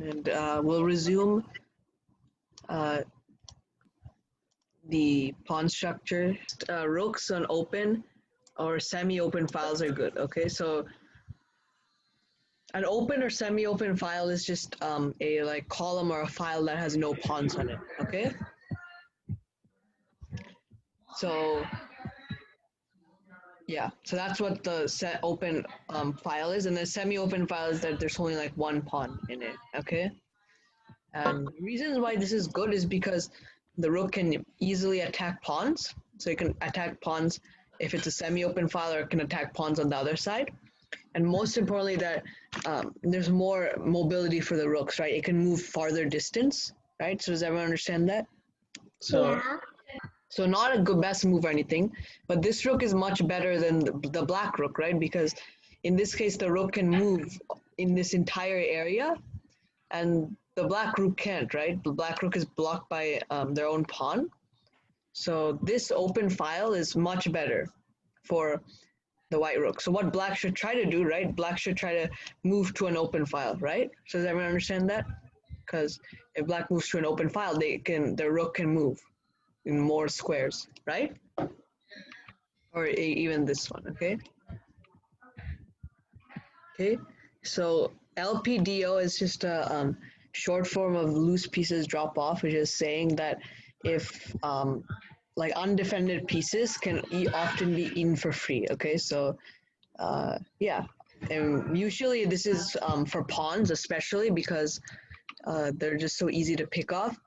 And we'll resume the pawn structure. Rooks on open or semi-open files are good. Okay, so an open or semi-open file is just a like column or a file that has no pawns on it. Okay, so yeah, so that's what the open file is, and the semi-open file is that there's only like one pawn in it. Okay, and the reasons why this is good is because the rook can easily attack pawns. So it can attack pawns if it's a semi-open file, or it can attack pawns on the other side. And most importantly, that there's more mobility for the rooks, right? It can move farther distance, right? So does everyone understand that? So, Yeah. so not a good best move or anything, but this rook is much better than the black rook, right? Because in this case, the rook can move in this entire area, and the black rook can't, right? The black rook is blocked by their own pawn. So this open file is much better for the white rook. So what black should try to do, right? Black should try to move to an open file, right? So does everyone understand that? Because if black moves to an open file, their rook can move in more squares, right? Or even this one, okay? Okay, so LPDO is just a short form of loose pieces drop off, which is saying that if like undefended pieces can often be in for free. Okay, so yeah, and usually this is for pawns, especially because they're just so easy to pick off.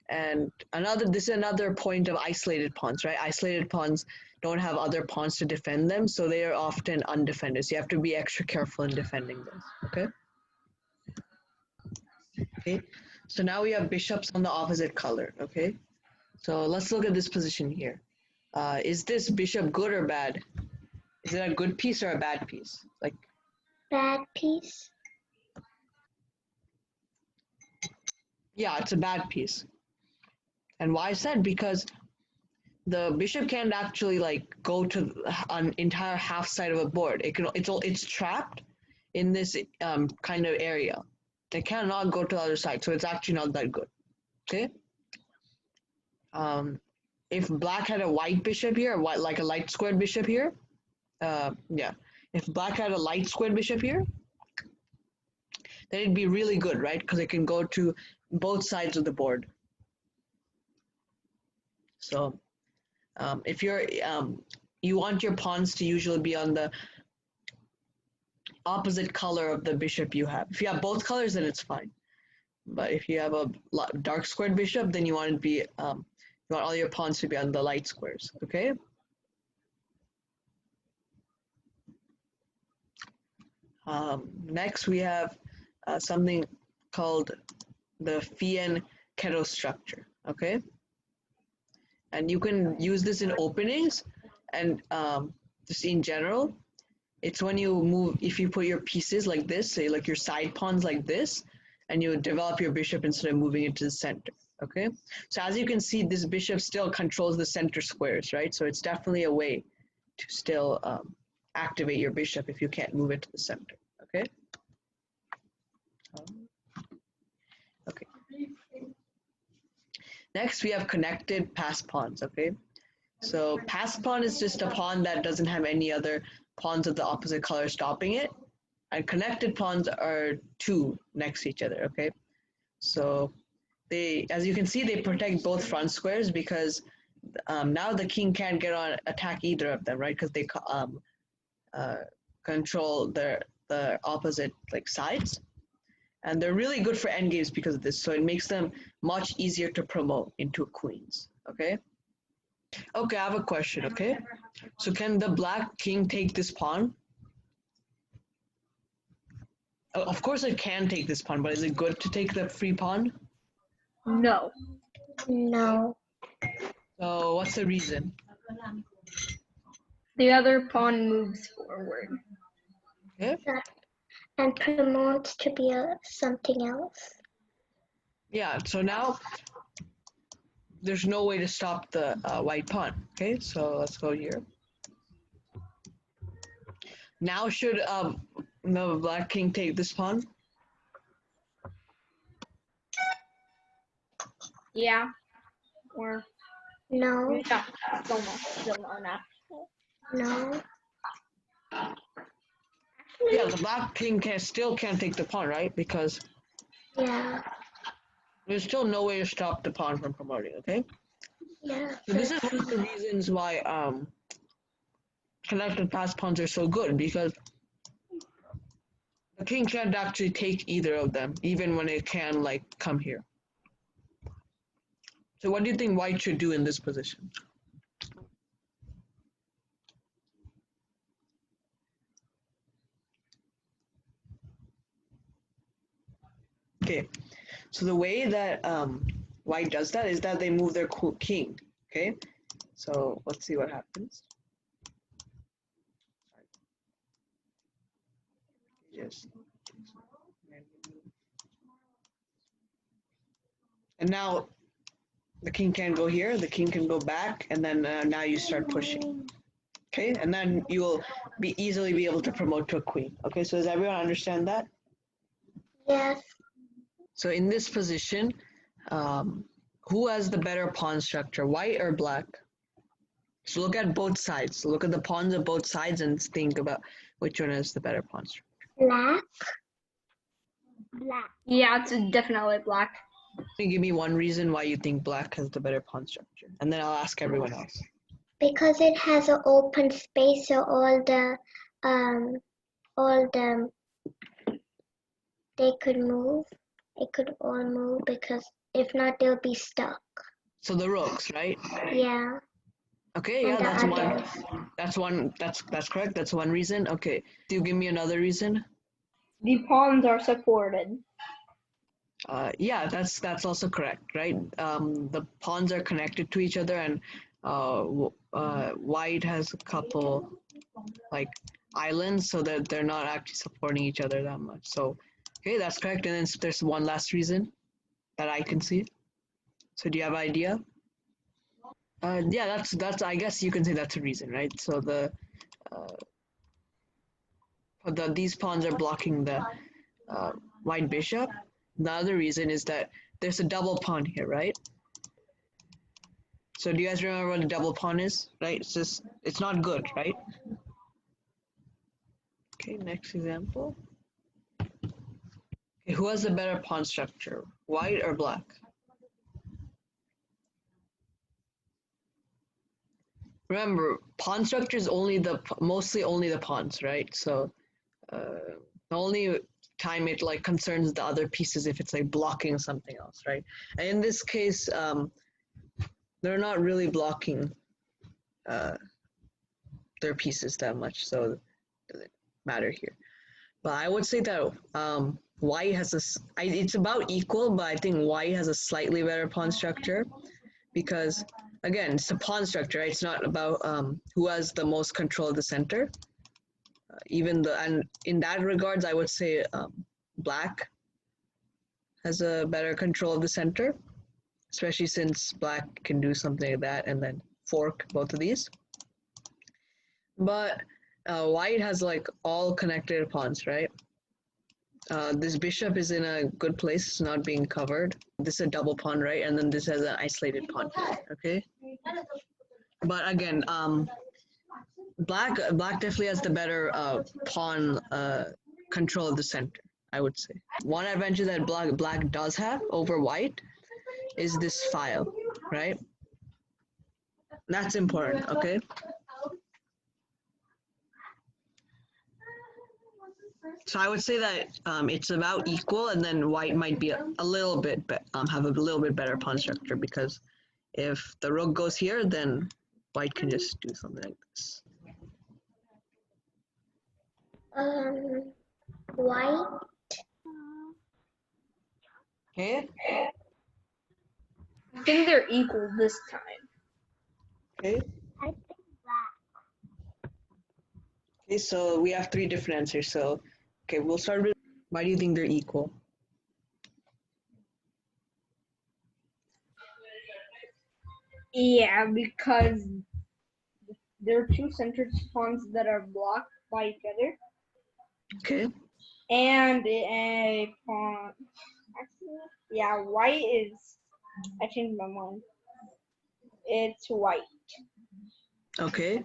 And this is another point of isolated pawns, right? Isolated pawns don't have other pawns to defend them, so they are often undefended. So you have to be extra careful in defending this. Okay. Okay. So now we have bishops on the opposite color. Okay. So let's look at this position here. Is this bishop good or bad? Is it a good piece or a bad piece? Like Bad piece. yeah, it's a bad piece. And why is that? Because the bishop can't actually like go to an entire half side of a board. It's trapped in this kind of area. It cannot go to the other side, so it's actually not that good. Okay. If black had a white bishop here, like a light squared bishop here, yeah. If black had a light squared bishop here, then it'd be really good, right? Because it can go to both sides of the board. So if you want your pawns to usually be on the opposite color of the bishop you have. If you have both colors, then it's fine. But if you have a dark squared bishop, then you want to be you want all your pawns to be on the light squares. Okay. Next, we have something called the Fien-Ketto structure. Okay. And you can use this in openings and just in general. It's when you move, if you put your pieces like this, say like your side pawns like this, and you develop your bishop instead of moving it to the center, okay? So as you can see, this bishop still controls the center squares, right? So it's definitely a way to still activate your bishop if you can't move it to the center, okay? Okay. Next, we have connected pass pawns, okay? So pass pawn is just a pawn that doesn't have any other pawns of the opposite color stopping it. And connected pawns are two next to each other, okay? So they, as you can see, they protect both front squares because now the king can't get on attack either of them, right? Because they control the opposite like sides. And they're really good for endgames because of this. So it makes them much easier to promote into queens, okay? Okay, I have a question, okay? So can the black king take this pawn? Of course it can take this pawn, but is it good to take the free pawn? No. No. So what's the reason? The other pawn moves forward. Okay. And promotes to be something else. Yeah, so now there's no way to stop the white pawn. Okay, so let's go here. Now should the black king take this pawn? Yeah. Or No. no. Still no, not. No. Yeah, the black king still can't take the pawn, right? Because Yeah. there's still no way to stop the pawn from promoting, okay? Yeah. So this is one of the reasons why connected pass pawns are so good, because the king can't actually take either of them, even when it can like come here. So what do you think white should do in this position? Okay, so the way that white does that is that they move their king. Okay, so let's see what happens. Yes. And now the king can go here, the king can go back, and then now you start pushing. Okay, and then you will easily be able to promote to a queen. Okay, so does everyone understand that? Yes. So in this position, who has the better pawn structure, white or black? So look at both sides. Look at the pawns of both sides and think about which one has the better pawn structure. Black. Black. Yeah, it's definitely black. Can you give me one reason why you think black has the better pawn structure? And then I'll ask everyone else. Because it has an open space, so all the they could move. It could all move, because if not, they'll be stuck. So the rooks, right? Yeah. Okay, yeah, And the that's one. others. That's one. That's correct. That's one reason. Okay, do you give me another reason? The pawns are supported. Yeah, that's also correct, right? The pawns are connected to each other, and white has a couple like islands, so that they're not actually supporting each other that much. So, okay, that's correct. And then there's one last reason that I can see. So, do you have an idea? Yeah, that's. I guess you can say that's a reason, right? So these pawns are blocking the white bishop. The other reason is that there's a double pawn here, right? So do you guys remember what a double pawn is, right? It's not good, right? Okay, next example. Okay, who has a better pawn structure, white or black? Remember, pawn structure is mostly only the pawns, right? So the only time it like concerns the other pieces if it's like blocking something else, right? And in this case, they're not really blocking their pieces that much, so it doesn't matter here. But I would say that white has it's about equal, but I think white has a slightly better pawn structure because, again, it's a pawn structure, right? It's not about who has the most control of the center. And in that regards, I would say black has a better control of the center, especially since black can do something like that and then fork both of these. But white has like all connected pawns, right? This bishop is in a good place, it's not being covered. This is a double pawn, right? And then this has an isolated pawn, okay? But again, black definitely has the better pawn control of the center, I would say. One advantage that black does have over white is this file, right? That's important, okay? So I would say that it's about equal, and then white might be a little bit have a little bit better pawn structure because if the rook goes here, then white can just do something like this. White. Okay. I think they're equal this time. Okay. I think black. Okay. So we have three different answers. So, okay, we'll start with why do you think they're equal? Yeah, because there are two centered pawns that are blocked by each other. Okay. And a pawn. Actually, yeah, white is I changed my mind. It's white. Okay.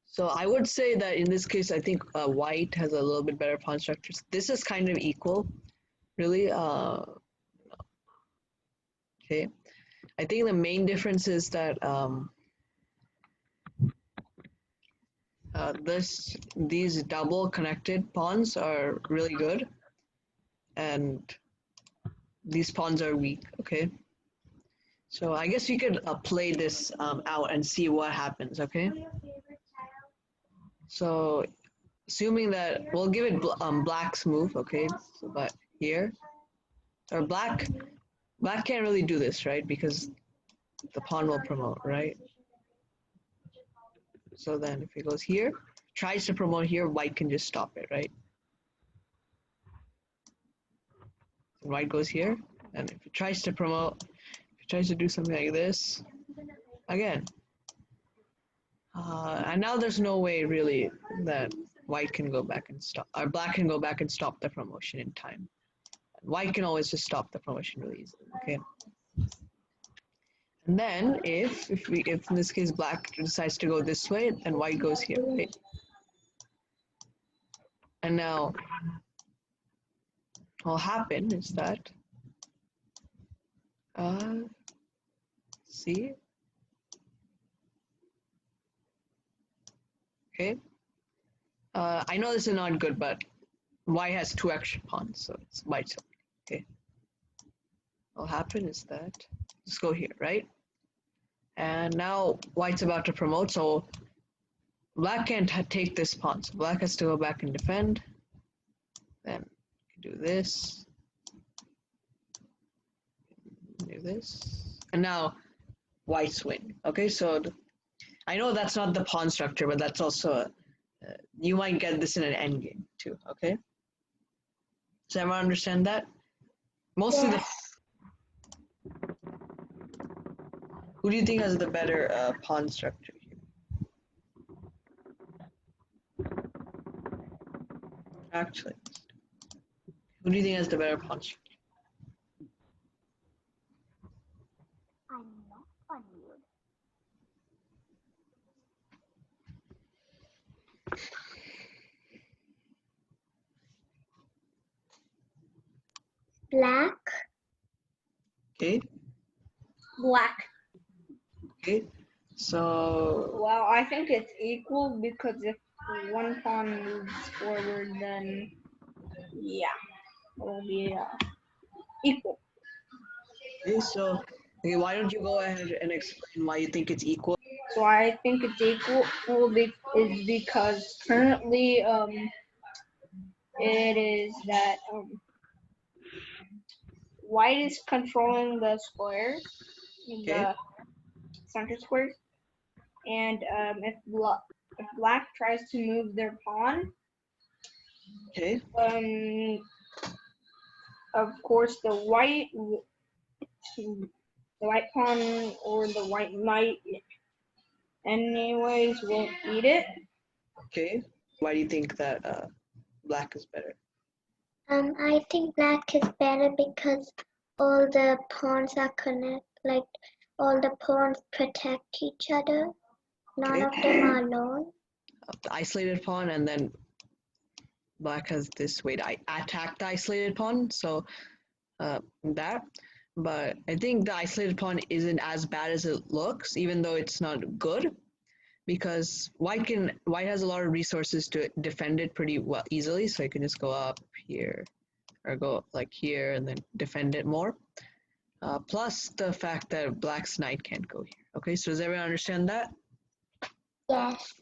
So I would say that in this case, I think white has a little bit better pawn structures. This is kind of equal, really. Okay. I think the main difference is that these double connected pawns are really good, and these pawns are weak. Okay. So I guess we could play this out and see what happens. Okay. So assuming that we'll give it black's move. Okay. So but here or black can't really do this, right? Because the pawn will promote, right? So then if it goes here, tries to promote here, white can just stop it, right? And white goes here, and if it tries to promote, if it tries to do something like this, again. And now there's no way really that white can go back and stop, or black can go back and stop the promotion in time. White can always just stop the promotion really easily, okay? And then if in this case black decides to go this way, and white goes here, right? And now what will happen is that see, okay. I know this is not good, but white has 2 extra pawns, so it's white's okay. What will happen is that let's go here, right? And now white's about to promote, so black can't take this pawn. So black has to go back and defend. Then do this. Do this. And now white's win. Okay, so I know that's not the pawn structure, but that's also you might get this in an endgame too. Okay. Does everyone understand that? Mostly Yes. Who do you think has the better pawn structure here? Actually, who do you think has the better pawn structure? I'm not on mute. Black. Okay. Black. Okay. So Well, I think it's equal because if one pawn moves forward, then yeah, it will be equal. okay, so okay, why don't you go ahead and explain why you think it's equal? So I think it's equal is because currently it is that white is controlling the squares, Okay. the center squares, and if black tries to move their pawn, Okay. of course the white pawn or the white knight anyways won't eat it. Okay. Why do you think that black is better? I think black is better because all the pawns are like all the pawns protect each other. None Okay. of them are alone. The isolated pawn, and then black has this. Wait, I attacked the isolated pawn, so that. But I think the isolated pawn isn't as bad as it looks, even though it's not good, because white has a lot of resources to defend it pretty well easily. So I can just go up here, or go like here, and then defend it more. Plus the fact that black's knight can't go here. Okay, so does everyone understand that? Yes.